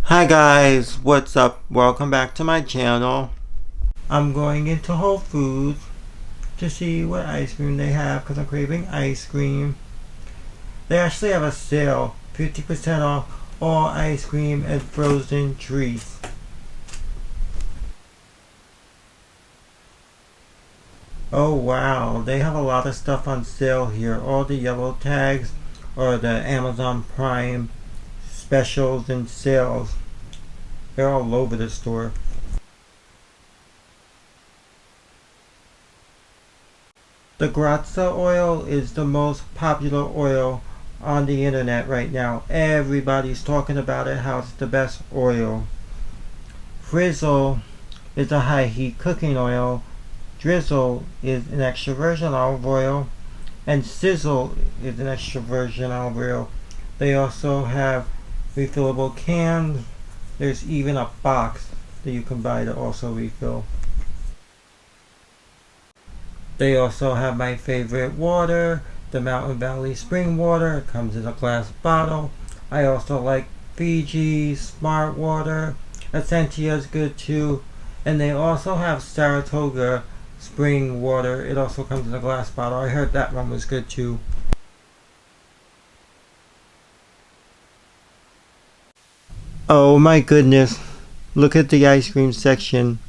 Hi guys, what's up? Welcome back to my channel. I'm going into Whole Foods to see what ice cream they have because I'm craving ice cream. They actually have a sale, 50% off all ice cream and frozen treats. Oh wow, they have a lot of stuff on sale here. All the yellow tags or the Amazon Prime specials and sales. They're all over the store. The Grazza oil is the most popular oil on the internet right now. Everybody's talking about it, how it's the best oil. Frizzle is a high heat cooking oil. Drizzle is an extra virgin olive oil. And Sizzle is an extra virgin olive oil. They also have refillable cans. There's even a box that you can buy to also refill. They also have my favorite water, the Mountain Valley Spring Water. It comes in a glass bottle. I also like Fiji Smart Water. Essentia is good too. And they also have Saratoga Spring Water. It also comes in a glass bottle. I heard that one was good too. Oh my goodness. Look at the ice cream section.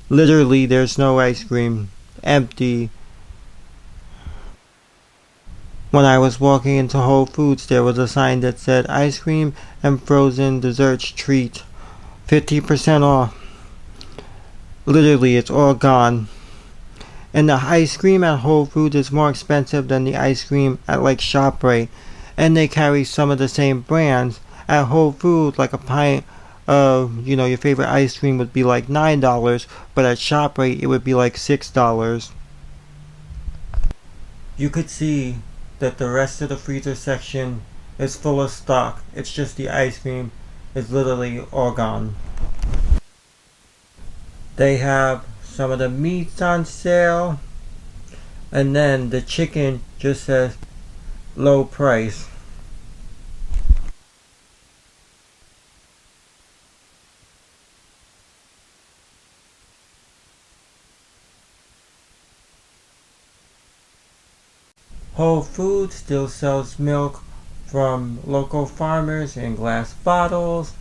Literally, there's no ice cream. Empty. When I was walking into Whole Foods, there was a sign that said ice cream and frozen desserts treat 50% off. Literally, it's all gone. And the ice cream at Whole Foods is more expensive than the ice cream at like ShopRite. And they carry some of the same brands. At Whole Foods, like a pint of, your favorite ice cream would be like $9, but at ShopRite it would be like $6. You could see that the rest of the freezer section is full of stock. It's just the ice cream is literally all gone. They have some of the meats on sale, and then the chicken just says low price. Whole Foods still sells milk from local farmers in glass bottles.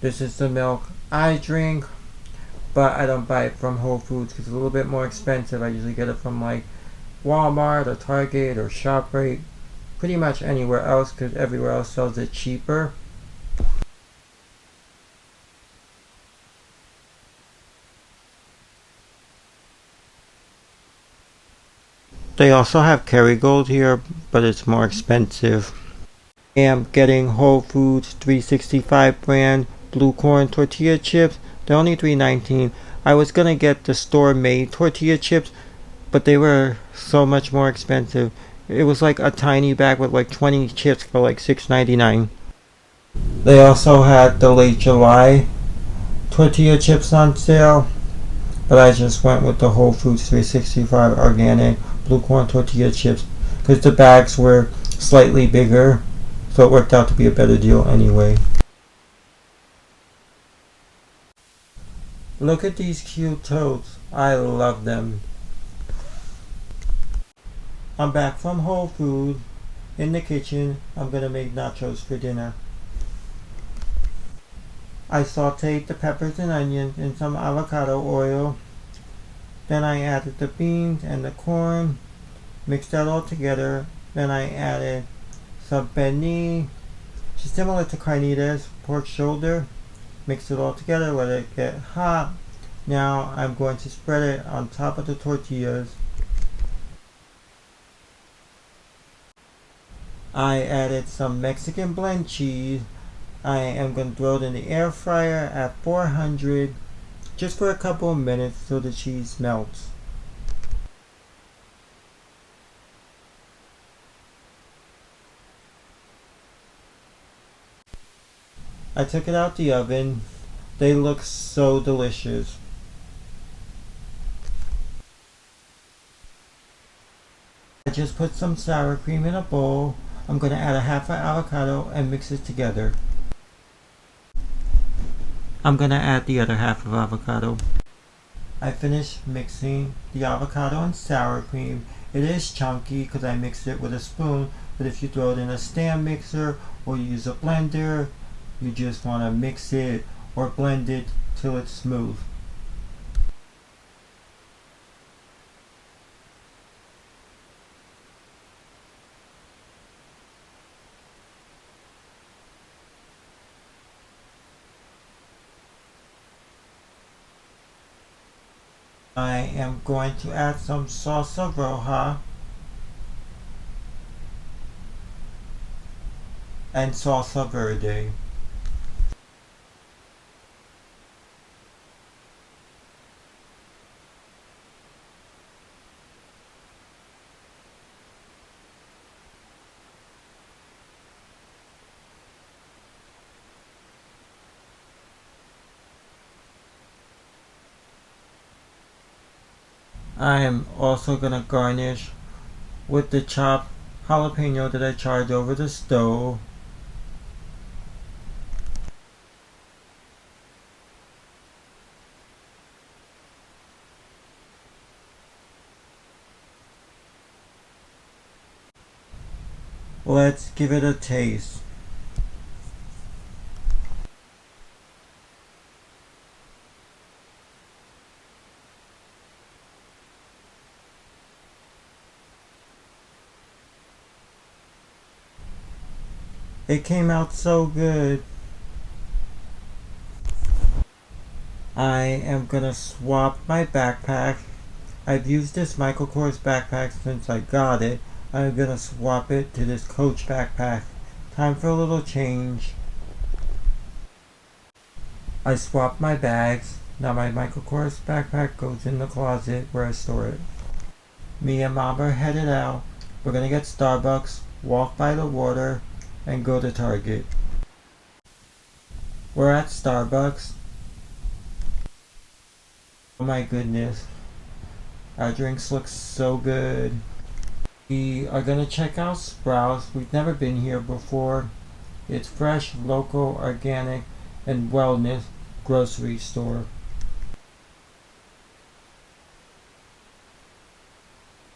This is the milk I drink, but I don't buy it from Whole Foods because it's a little bit more expensive. I usually get it from like Walmart or Target or ShopRite, pretty much anywhere else because everywhere else sells it cheaper. They also have Kerrygold here, but it's more expensive. I am getting Whole Foods 365 brand blue corn tortilla chips. They're only $3.19. I was gonna get the store made tortilla chips, but they were so much more expensive. It was like a tiny bag with like 20 chips for like $6.99. They also had the late July tortilla chips on sale, but I just went with the Whole Foods 365 organic blue corn tortilla chips because the bags were slightly bigger, so it worked out to be a better deal anyway. Look at these cute totes. I love them. I'm back from Whole Foods. In the kitchen, I'm gonna make nachos for dinner. I sauteed the peppers and onions in some avocado oil. Then I added the beans and the corn, mixed that all together. Then I added some penne, similar to carnitas, pork shoulder. Mix it all together, let it get hot. Now I'm going to spread it on top of the tortillas. I added some Mexican blend cheese. I am going to throw it in the air fryer at 400 just for a couple of minutes so the cheese melts. I took it out the oven. They look so delicious. I just put some sour cream in a bowl. I'm going to add a half an avocado and mix it together. I'm going to add the other half of avocado. I finished mixing the avocado and sour cream. It is chunky because I mixed it with a spoon, but if you throw it in a stand mixer or use a blender, you just want to mix it or blend it till it's smooth. I am going to add some salsa roja and salsa verde. I am also going to garnish with the chopped jalapeno that I charred over the stove. Let's give it a taste. It came out so good. I am gonna swap my backpack. I've used this Michael Kors backpack since I got it. I'm gonna swap it to this Coach backpack. Time for a little change. I swapped my bags. Now my Michael Kors backpack goes in the closet where I store it. Me and Mom are headed out. We're gonna get Starbucks, walk by the water, and go to Target. We're at Starbucks. Oh my goodness. Our drinks look so good. We are gonna check out Sprouts. We've never been here before. It's fresh, local, organic, and wellness grocery store.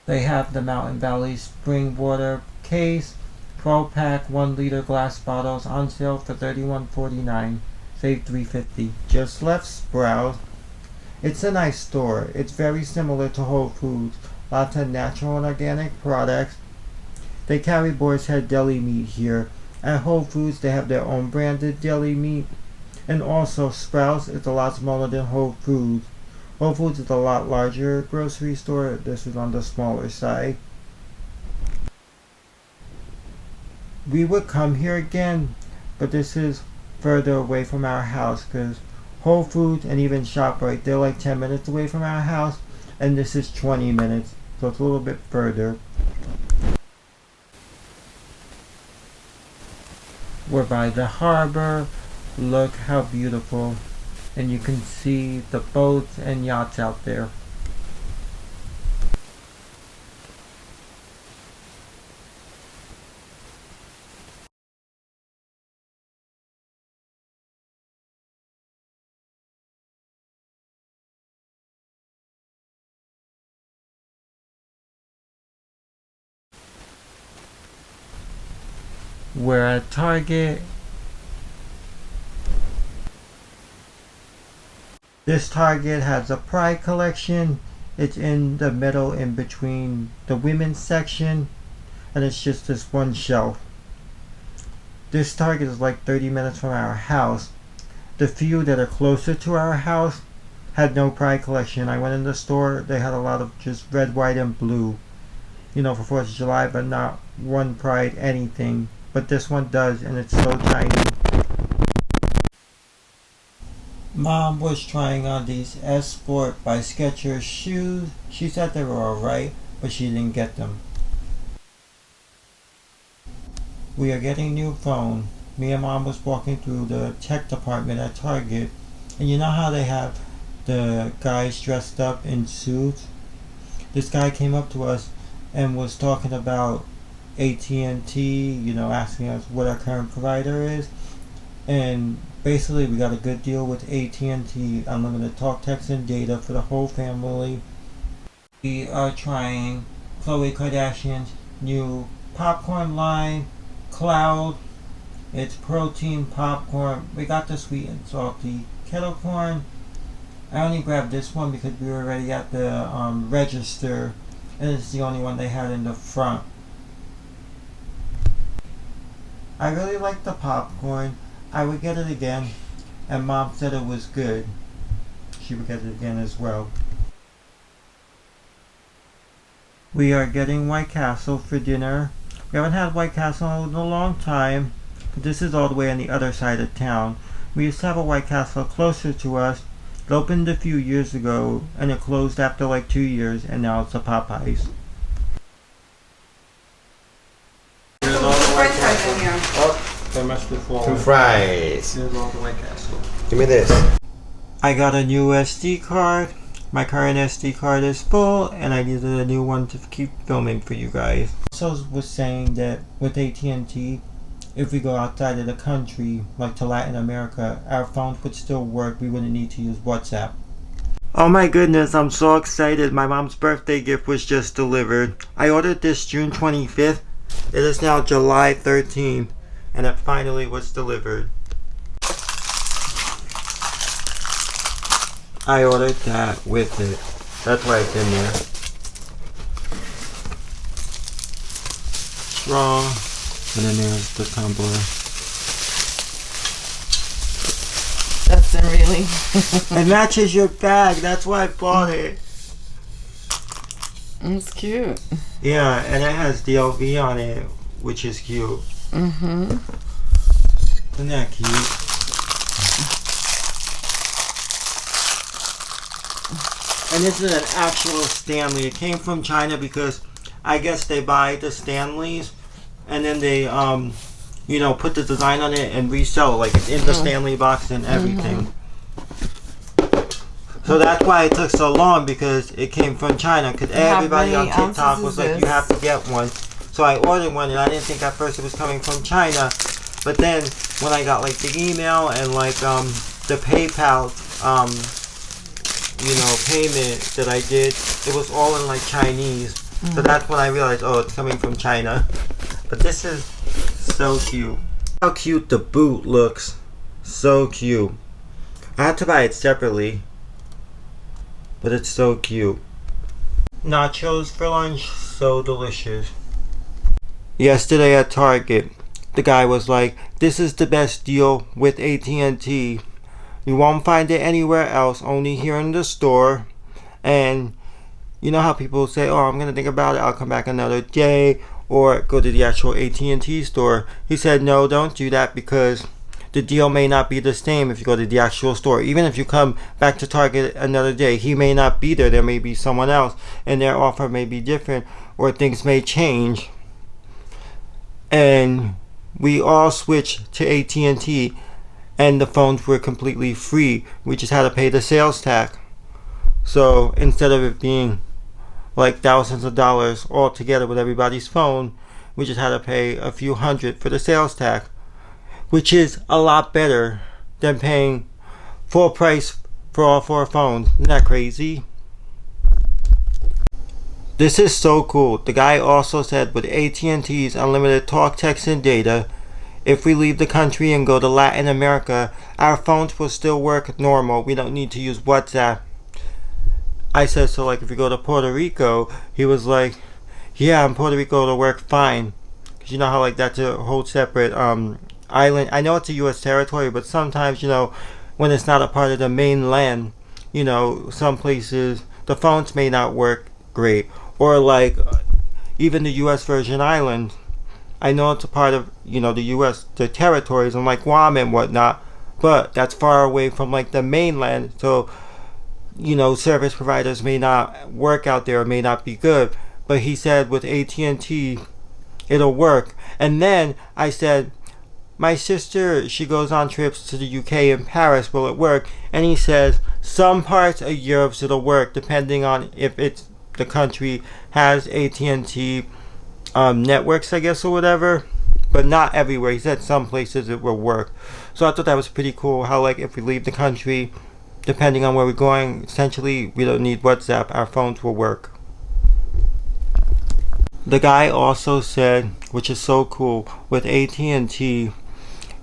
They have the Mountain Valley spring water case, 12 pack 1 liter glass bottles on sale for $31.49. Save $3.50. Just left Sprouts. It's a nice store. It's very similar to Whole Foods. Lots of natural and organic products. They carry Boar's Head deli meat here. At Whole Foods they have their own branded deli meat. And also Sprouts is a lot smaller than Whole Foods. Whole Foods is a lot larger grocery store. This is on the smaller side. We would come here again, but this is further away from our house because Whole Foods and even ShopRite, they're like 10 minutes away from our house, and this is 20 minutes, so it's a little bit further. We're by the harbor. Look how beautiful. And you can see the boats and yachts out there. We're at Target. This Target has a Pride collection. It's in the middle in between the women's section, and it's just this one shelf. This Target is like 30 minutes from our house. The few that are closer to our house had no Pride collection. I went in the store, they had a lot of just red, white, and blue. You know, for 4th of July, but not one Pride anything. But this one does, and it's so tiny. Mom was trying on these S-Sport by Skechers shoes. She said they were alright, but she didn't get them. We are getting a new phone. Me and Mom was walking through the tech department at Target, and you know how they have the guys dressed up in suits? This guy came up to us and was talking about AT&T, asking us what our current provider is. And basically, we got a good deal with AT&T, unlimited talk, text, and data for the whole family. We are trying Khloe Kardashian's new popcorn line, Cloud. It's protein popcorn. We got the sweet and salty kettle corn. I only grabbed this one because we were already at the register, and it's the only one they had in the front. I really like the popcorn. I would get it again, and Mom said it was good. She would get it again as well. We are getting White Castle for dinner. We haven't had White Castle in a long time, but this is all the way on the other side of town. We used to have a White Castle closer to us. It opened a few years ago, and it closed after like 2 years, and now it's a Popeyes. Here's all the White Castle. Oh, they must have fallen. 2 fries. Here's all the White Castle. Give me this. I got a new SD card. My current SD card is full, and I needed a new one to keep filming for you guys. Also was saying that with AT&T, if we go outside of the country, like to Latin America, our phones would still work. We wouldn't need to use WhatsApp. Oh my goodness, I'm so excited. My mom's birthday gift was just delivered. I ordered this June 25th. It is now July 13th, and it finally was delivered. I ordered that with it. That's why it's in there. Straw. And then there's the tumbler. That's really. It matches your bag. That's why I bought it. It's cute. Yeah, and it has DLV on it, which is cute. Mm-hmm. Isn't that cute? And this is an actual Stanley. It came from China because I guess they buy the Stanleys and then they put the design on it and resell it, like it's in the Stanley box and everything. So that's why it took so long, because it came from China, because everybody on TikTok was like, you have to get one. So I ordered one, and I didn't think at first it was coming from China, but then when I got like the email and like the PayPal payment that I did, it was all in like Chinese. So that's when I realized, oh, it's coming from China. But this is so cute. How cute the boot looks. So cute. I had to buy it separately, but it's so cute. Nachos for lunch, so delicious. Yesterday at Target, the guy was like, this is the best deal with AT&T. You won't find it anywhere else, only here in the store. And you know how people say, oh, I'm gonna think about it, I'll come back another day, or go to the actual AT&T store. He said, no, don't do that, because the deal may not be the same if you go to the actual store. Even if you come back to Target another day, he may not be there. There may be someone else, and their offer may be different, or things may change. And we all switched to AT&T, and the phones were completely free. We just had to pay the sales tax. So instead of it being like thousands of dollars all together with everybody's phone, we just had to pay a few hundred for the sales tax, which is a lot better than paying full price for all 4 phones. Isn't that crazy? This is so cool. The guy also said with AT&T's unlimited talk, text, and data, if we leave the country and go to Latin America, our phones will still work normal. We don't need to use WhatsApp. I said, so like if we go to Puerto Rico, he was like, yeah, in Puerto Rico it'll work fine. Because you know how like that's a whole separate island. I know it's a U.S. territory, but sometimes, when it's not a part of the mainland, some places the phones may not work great. Or like even the U.S. Virgin Islands. I know it's a part of, the U.S., the territories, and like Guam and whatnot, but that's far away from like the mainland, so, service providers may not work out there, may not be good. But he said with AT&T, it'll work. And then I said, my sister, she goes on trips to the UK and Paris, will it work? And he says, some parts of Europe it'll work, depending on if it's the country has AT&T networks, I guess, or whatever, but not everywhere. He said some places it will work. So I thought that was pretty cool. How like if we leave the country, depending on where we're going, essentially we don't need WhatsApp. Our phones will work. The guy also said, which is so cool, with AT&T,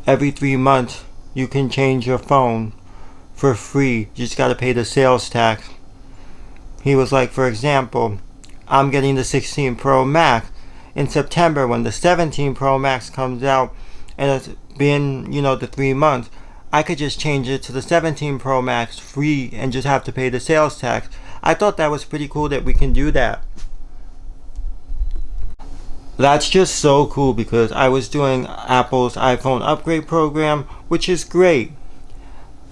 every 3 months you can change your phone for free. You just gotta pay the sales tax. He was like, for example, I'm getting the 16 Pro Max. In September, when the 17 Pro Max comes out, and it's been, the 3 months, I could just change it to the 17 Pro Max free and just have to pay the sales tax. I thought that was pretty cool that we can do that. That's just so cool because I was doing Apple's iPhone upgrade program, which is great.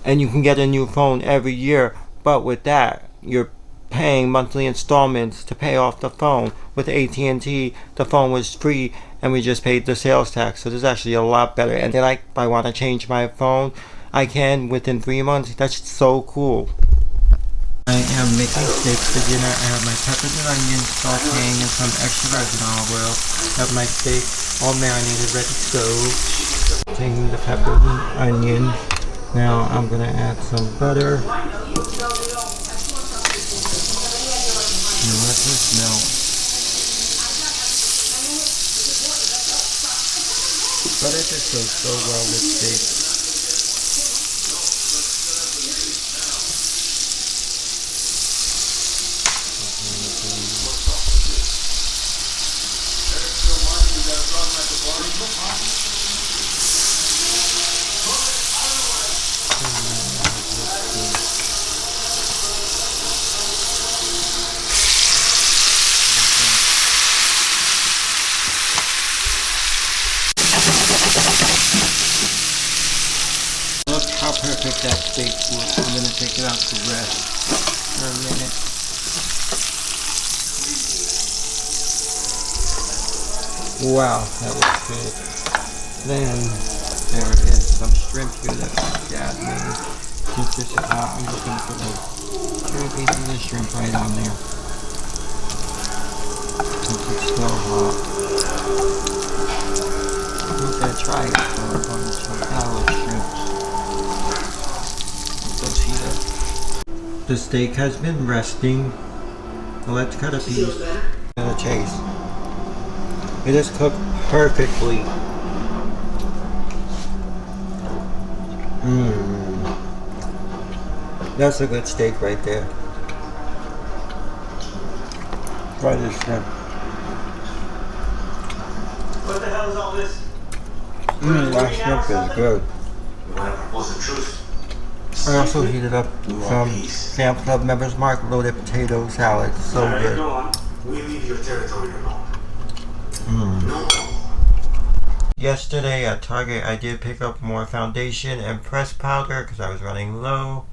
And you can get a new phone every year, but with that, you're paying monthly installments to pay off the phone. With AT&T, the phone was free and we just paid the sales tax. So this is actually a lot better. And then if I want to change my phone, I can within 3 months. That's so cool. I am making steak for dinner. I have my peppers and onions sauteing in some extra virgin olive oil. I have my steak all marinated, ready to go. Taking the peppers and onions. Now I'm gonna add some butter. And let this melt. Butter just goes so well with steak. Look how perfect that steak was. I'm gonna take it out to rest for a minute. Wow, that was good. Then there is some shrimp here that my dad made. Since this is hot, I'm just gonna put like 3 pieces of shrimp right on there. Since it's still hot. I'm gonna try it for a bunch of olive shrimp. The steak has been resting. Let's cut a piece. And a taste. It is cooked perfectly. That's a good steak right there. Try this shrimp. What the hell is all this? That shrimp is good. What's the truth? I also heated up some Sam Club Members Mark loaded potato salad. So good. Go on. We leave your territory alone. No. Yesterday at Target, I did pick up more foundation and pressed powder because I was running low.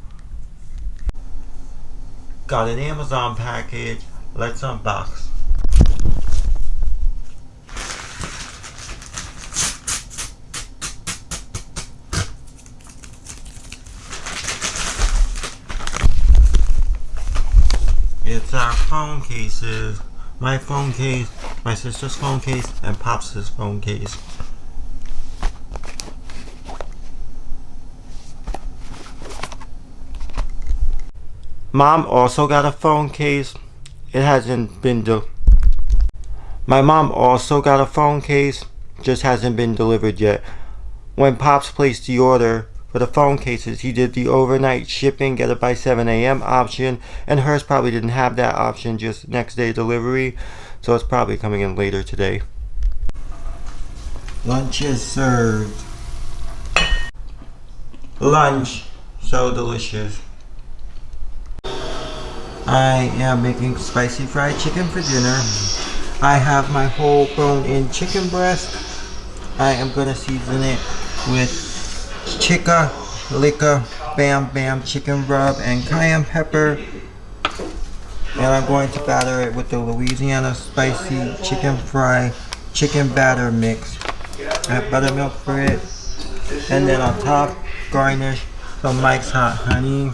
Got an Amazon package. Let's unbox. It's our phone cases. My phone case, my sister's phone case, and Pops' phone case. Mom also got a phone case. It hasn't been My mom also got a phone case, just hasn't been delivered yet. When Pops placed the order for the phone cases, he did the overnight shipping, get it by 7 a.m. option, and hers probably didn't have that option, just next day delivery, so it's probably coming in later today. Lunch is served. Lunch, so delicious. I am making spicy fried chicken for dinner. I have my whole bone-in chicken breast. I am gonna season it with Chica, Lica, Bam Bam chicken rub and cayenne pepper. And I'm going to batter it with the Louisiana spicy chicken fry chicken batter mix. I have buttermilk for it. And then on top, garnish some Mike's Hot Honey.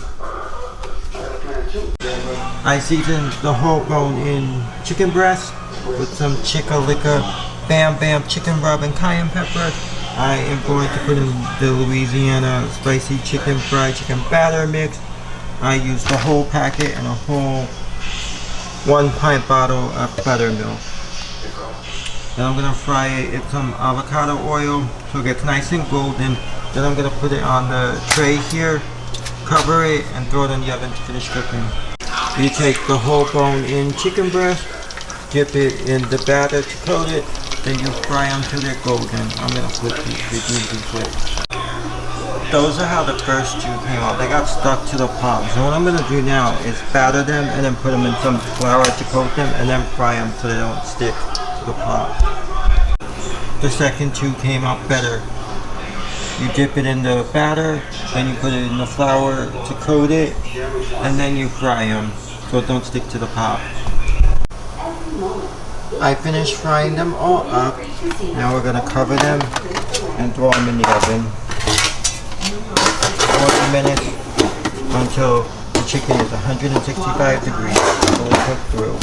I seasoned the whole bone in chicken breast with some chicken liquor, bam bam chicken rub and cayenne pepper. I am going to put in the Louisiana spicy chicken fried chicken batter mix. I used the whole packet and a whole 1 pint bottle of buttermilk. Then I'm gonna fry it in some avocado oil so it gets nice and golden. Then I'm gonna put it on the tray here, cover it, and throw it in the oven to finish cooking. You take the whole bone in chicken breast, dip it in the batter to coat it, then you fry them till they're golden. I'm gonna flip these flips. Those are how the first two came out. They got stuck to the pot. So what I'm gonna do now is batter them and then put them in some flour to coat them and then fry them so they don't stick to the pot. The second two came out better. You dip it in the batter, then you put it in the flour to coat it, and then you fry them so it don't stick to the pot. I finished frying them all up. Now we're gonna cover them and throw them in the oven. 40 minutes until the chicken is 165 degrees, fully cooked through.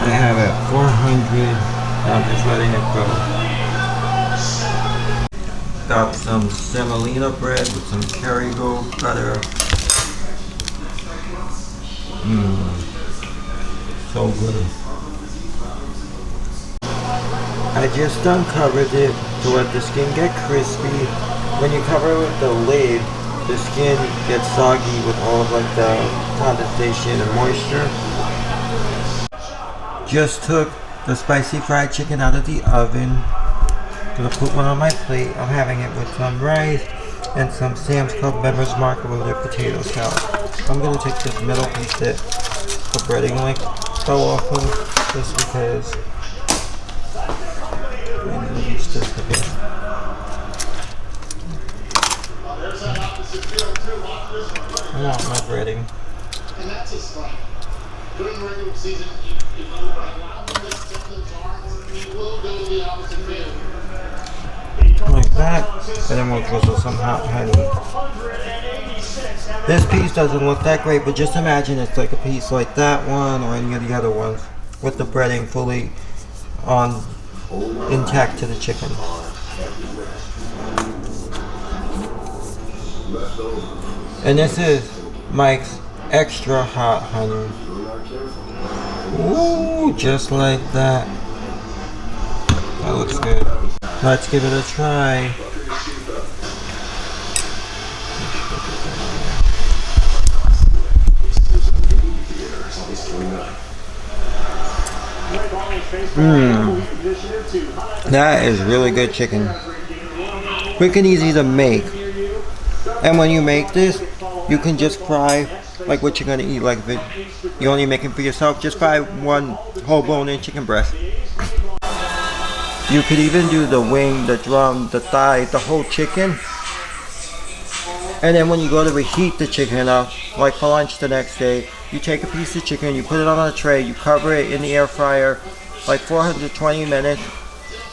I have it 400, I'm just letting it go. Got some semolina bread with some Kerrygold butter. So good. I just uncovered it to let the skin get crispy. When you cover it with the lid, the skin gets soggy with all of like the condensation and moisture. Just took the spicy fried chicken out of the oven. Gonna put one on my plate. I'm having it with some rice and some Sam's Club Members Mark loaded potato salad. I'm gonna take this middle piece that the breading like fell off of just because I'm gonna use this a bit. I want my breading. During the regular season, if you allow them to set the jar, you will go to the opposite field. Like that, and then we'll drizzle some hot honey. This piece doesn't look that great, but just imagine it's like a piece like that one or any of the other ones with the breading fully on intact to the chicken. And this is Mike's extra hot honey. Ooh, just like that. That looks good. Let's give it a try. That is really good chicken. Quick and easy to make. And when you make this, you can just fry like what you're gonna eat. Like if you're only making for yourself, just fry one whole bone-in chicken breast. You could even do the wing, the drum, the thigh, the whole chicken. And then when you go to reheat the chicken up, like for lunch the next day, you take a piece of chicken, you put it on a tray, you cover it in the air fryer, like 420 minutes,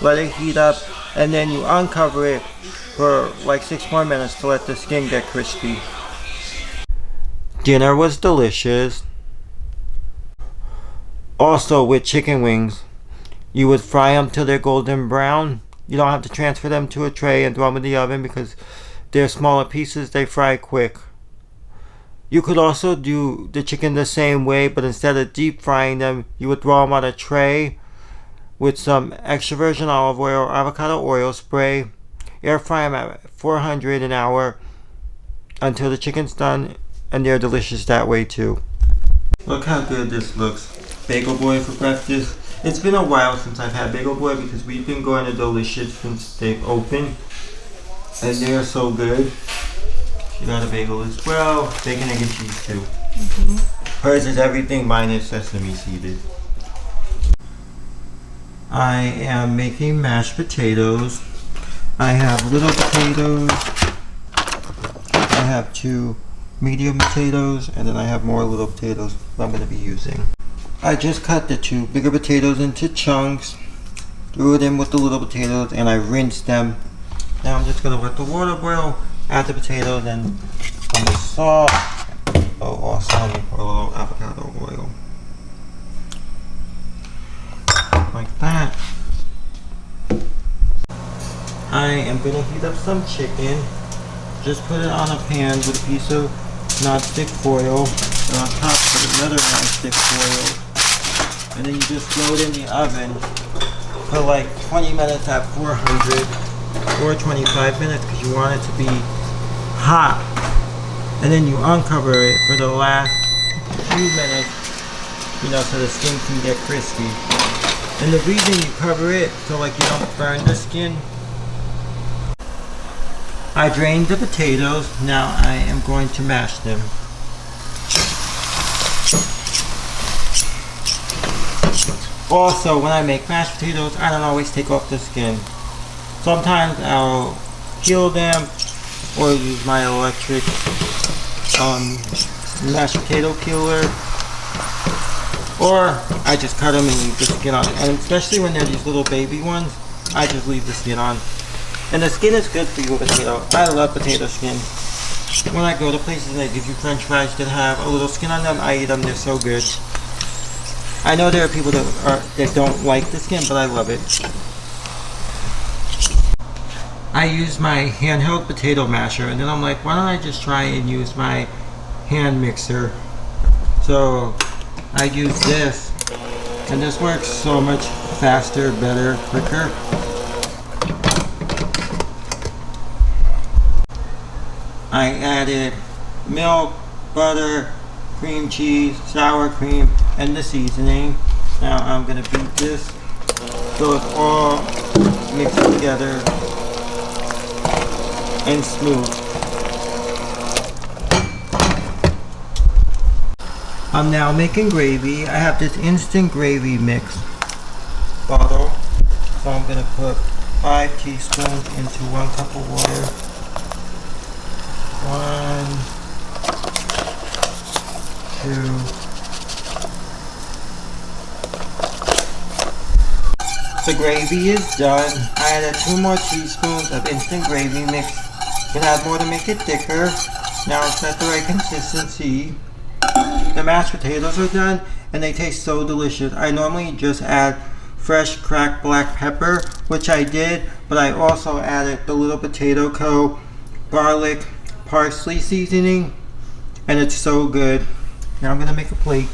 let it heat up, and then you uncover it for like 6 more minutes to let the skin get crispy. Dinner was delicious. Also with chicken wings, you would fry them till they're golden brown. You don't have to transfer them to a tray and throw them in the oven because they're smaller pieces, they fry quick. You could also do the chicken the same way, but instead of deep frying them, you would throw them on a tray with some extra virgin olive oil or avocado oil spray. Air fry them at 400 an hour until the chicken's done, and they're delicious that way too. Look how good this looks. Bagel Boy for breakfast. It's been a while since I've had Bagel Boy because we've been going to Delicious since they've opened. And they're so good. She got a bagel as well. Bacon, egg, and cheese too. Hers is everything minus sesame seeded. I am making mashed potatoes. I have little potatoes. I have 2 medium potatoes, and then I have more little potatoes that I'm going to be using. I just cut the 2 bigger potatoes into chunks, threw it in with the little potatoes, and I rinsed them. Now I'm just going to let the water boil, add the potatoes, and some the salt, awesome, a little avocado oil. Like that. I am going to heat up some chicken. Just put it on a pan with a piece of non-stick foil, and on top put another non-stick foil, and then you just throw it in the oven for like 20 minutes at 400 or 25 minutes because you want it to be hot, and then you uncover it for the last few minutes, so the skin can get crispy. And the reason you cover it so like you don't burn the skin. I drained the potatoes. Now I am going to mash them. Also, when I make mashed potatoes, I don't always take off the skin. Sometimes I'll peel them or use my electric mashed potato peeler, or I just cut them and leave the skin on. And especially when they're these little baby ones, I just leave the skin on. And the skin is good for you, potato. I love potato skin. When I go to places and they give you french fries that have a little skin on them, I eat them. They're so good. I know there are people that don't like the skin, but I love it. I use my handheld potato masher, and then I'm like, why don't I just try and use my hand mixer? So I use this, and this works so much faster, better, quicker. I added milk, butter, cream cheese, sour cream, and the seasoning. Now I'm going to beat this so it's all mixed together and smooth. I'm now making gravy. I have this instant gravy mix bottle, so I'm going to put 5 teaspoons into 1 cup of water. 1, 2. The gravy is done. I added 2 more teaspoons of instant gravy mix. You can add more to make it thicker. Now it's at the right consistency. The mashed potatoes are done and they taste so delicious. I normally just add fresh cracked black pepper, which I did, but I also added the Little Potato Co. garlic parsley seasoning, and it's so good. Now I'm gonna make a plate.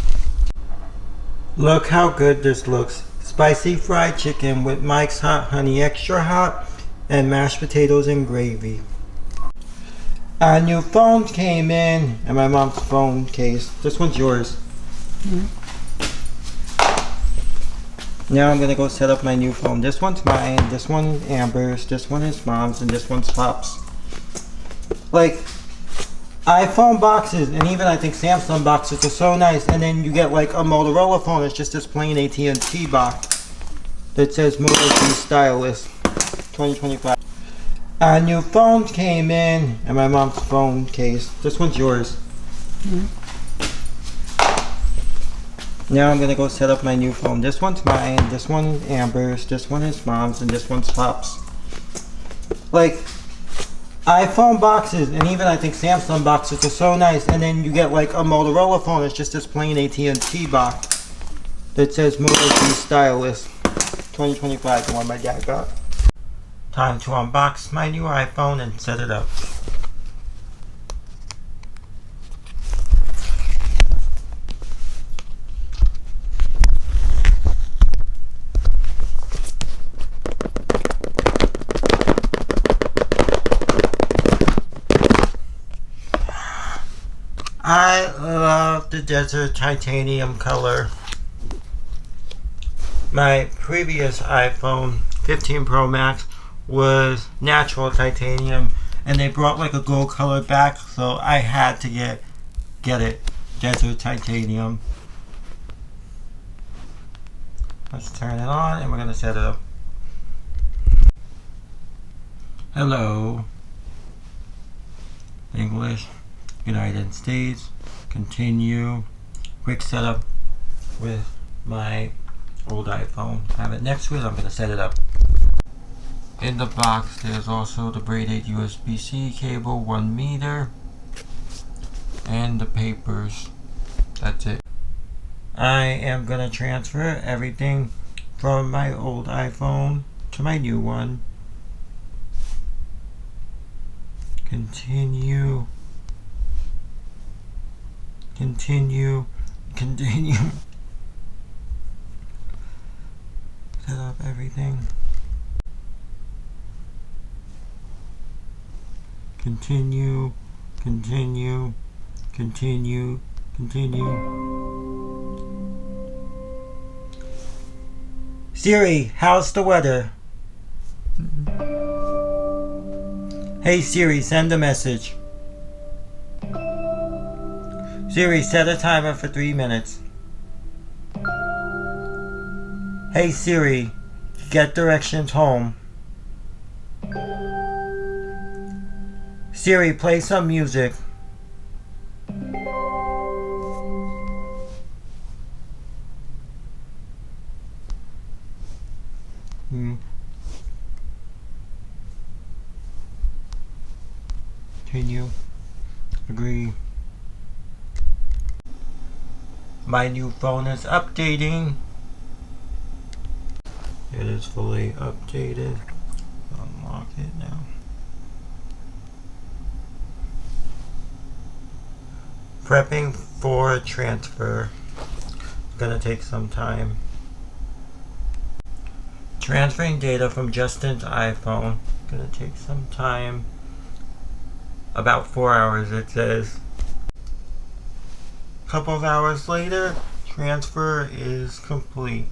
Look how good this looks. Spicy fried chicken with Mike's Hot Honey Extra Hot and mashed potatoes and gravy. A new phone came in, and my mom's phone case. This one's yours. Now I'm gonna go set up my new phone. This one's mine, this one Amber's, this one is Mom's, and this one's Pop's. Like, iPhone boxes, and even I think Samsung boxes are so nice, and then you get like a Motorola phone. It's just this plain AT&T box that says Moto G Stylus 2025. A new phone came in, and my mom's phone case. This one's yours. Now I'm gonna go set up my new phone. This one's mine, this one Amber's, this one is Mom's, and this one's Pop's. Like, iPhone boxes, and even I think Samsung boxes are so nice, and then you get like a Motorola phone. It's just this plain AT&T box that says Moto G Stylus 2025, the one my dad got. Time to unbox my new iPhone and set it up. I love the desert titanium color. My previous iPhone 15 Pro Max was natural titanium, and they brought like a gold color back, so I had to get it desert titanium. Let's turn it on and we're gonna set it up. Hello. English. United States. Continue. Quick setup with my old iPhone. I have it next to it. I'm going to set it up. In the box, there's also the braided USB-C cable, 1 meter, and the papers. That's it. I am going to transfer everything from my old iPhone to my new one. Continue. Continue. Continue. Set up everything. Continue. Continue. Continue. Continue. Siri, how's the weather? Hey Siri, send a message. Siri, set a timer for 3 minutes. Hey Siri, get directions home. Siri, play some music. Continue. Agree. My new phone is updating. It is fully updated. Unlock it now. Prepping for transfer. It's gonna take some time. Transferring data from Justin's iPhone. Gonna take some time. About 4 hours, it says. A couple of hours later, transfer is complete.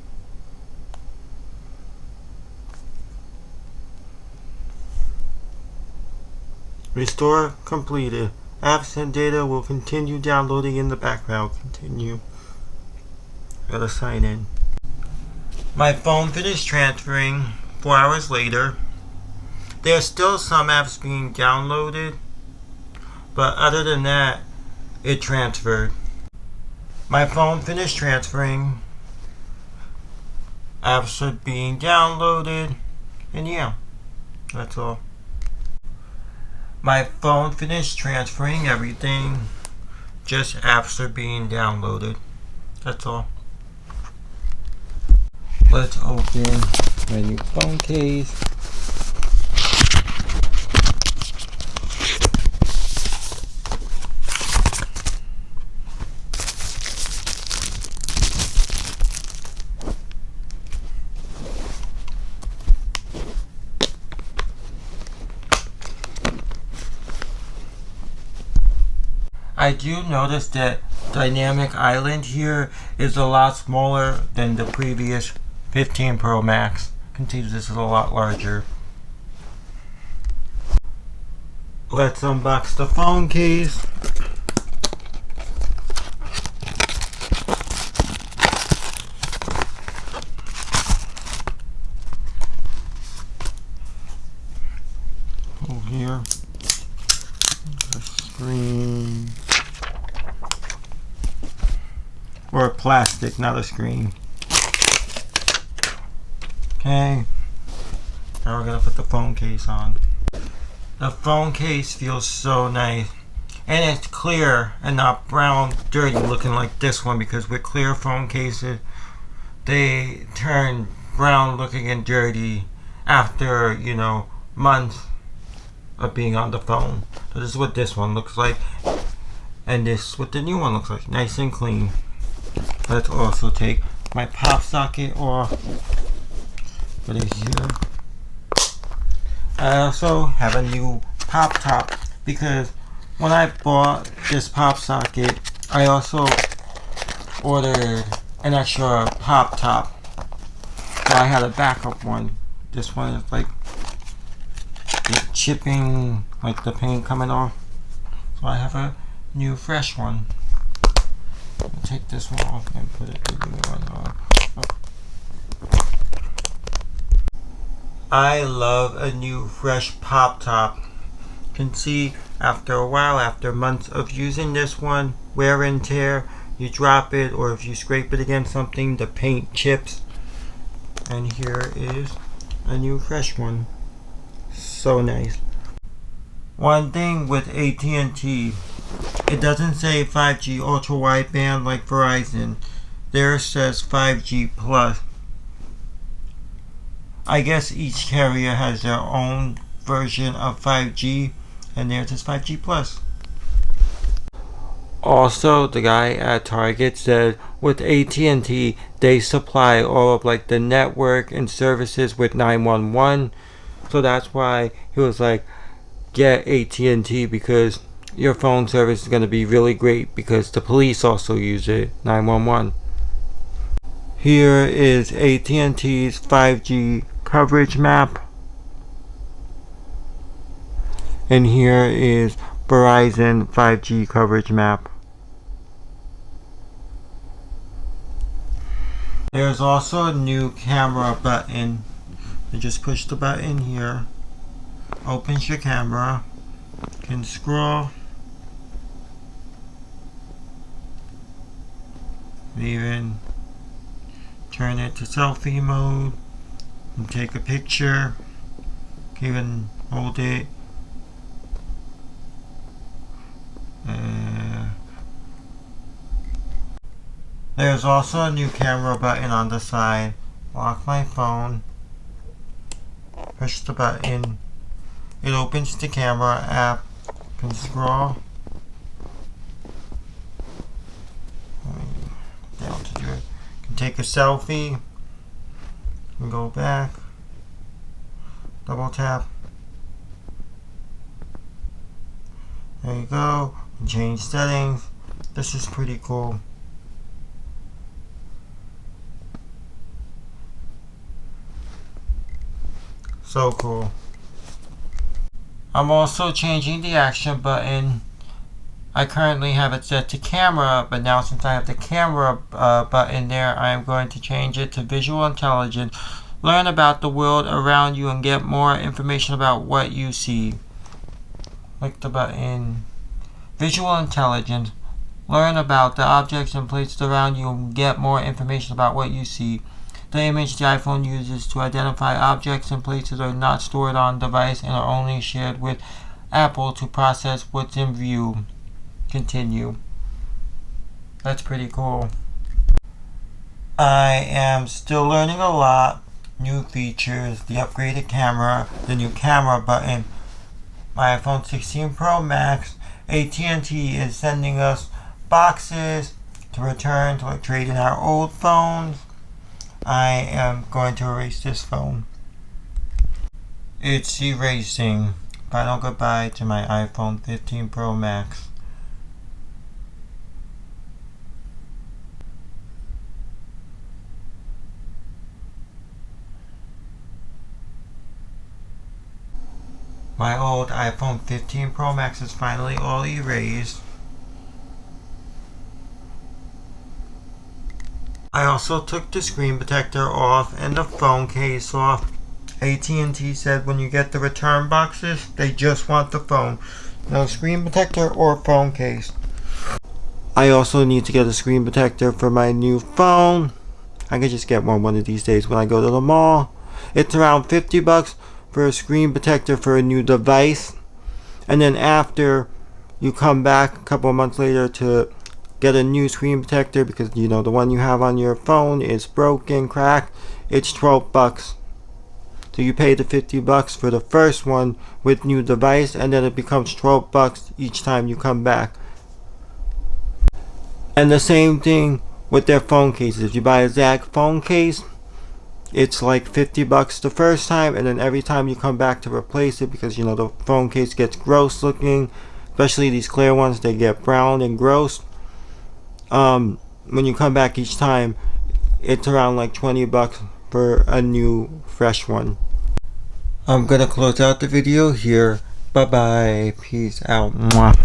Restore completed. Apps and data will continue downloading in the background. Continue. Gotta sign in. My phone finished transferring 4 hours later. There's still some apps being downloaded, but other than that, it transferred. My phone finished transferring. Apps are being downloaded, and yeah, that's all. My phone finished transferring everything. Just apps are being downloaded. That's all. Let's open my new phone case. I do notice that dynamic island here is a lot smaller than the previous 15 Pro Max. You can see this is a lot larger. Let's unbox the phone case. Over here, the screen. Or plastic, not a screen. Okay, now we're gonna put the phone case on. The phone case feels so nice, and it's clear and not brown, dirty looking like this one, because with clear phone cases, they turn brown looking and dirty after, months of being on the phone. So this is what this one looks like, and this is what the new one looks like, nice and clean. Let's also take my pop socket off. Put it here. I also have a new pop top, because when I bought this pop socket, I also ordered an extra pop top. So I had a backup one. This one is like chipping, like the paint coming off. So I have a new fresh one. I'll take this one off and put the new one on. I love a new fresh pop top. can see, after a while, after months of using this one, wear and tear, you drop it, or if you scrape it against something, the paint chips. And here is a new fresh one. So nice. One thing with AT&T, it doesn't say 5G ultra wideband like Verizon. There says 5G plus. I guess each carrier has their own version of 5G, and theirs is 5G plus. Also, the guy at Target said with AT&T, they supply all of like the network and services with 911. So that's why he was like, get AT&T because your phone service is going to be really great because the police also use it, 911. Here is AT&T's 5G coverage map. And here is Verizon 5G coverage map. There's also a new camera button. You just push the button here. Opens your camera. You can scroll. Even turn it to selfie mode. And take a picture. Even hold it. There's also a new camera button on the side. Lock my phone. Push the button. It opens the camera app. You can scroll. Down to do it. You can take a selfie. And go back. Double tap. There you go. And change settings. This is pretty cool. So cool. I'm also changing the action button. I currently have it set to camera, but now since I have the camera button there, I am going to change it to visual intelligence. Learn about the world around you and get more information about what you see. Click the button. Visual intelligence. Learn about the objects and places around you and get more information about what you see. The image the iPhone uses to identify objects and places are not stored on device and are only shared with Apple to process what's in view. Continue. That's pretty cool. I am still learning a lot. New features, the upgraded camera, the new camera button, my iPhone 16 Pro Max. AT&T is sending us boxes to return to trade in our old phones. I am going to erase this phone. It's erasing. Final goodbye to my iPhone 15 Pro Max. My old iPhone 15 Pro Max is finally all erased. I also took the screen protector off and the phone case off. AT&T said when you get the return boxes, they just want the phone. No screen protector or phone case. I also need to get a screen protector for my new phone. I could just get one of these days when I go to the mall. It's around $50 for a screen protector for a new device. And then after you come back a couple of months later to get a new screen protector because the one you have on your phone is broken, cracked, it's $12. So you pay the $50 for the first one with new device, and then it becomes $12 each time you come back. And the same thing with their phone cases. If you buy a Zag phone case, it's like $50 the first time, and then every time you come back to replace it, because the phone case gets gross looking, especially these clear ones, they get brown and gross. When you come back each time, it's around like $20 for a new fresh one. I'm gonna close out the video here. Bye bye. Peace out. Mwah.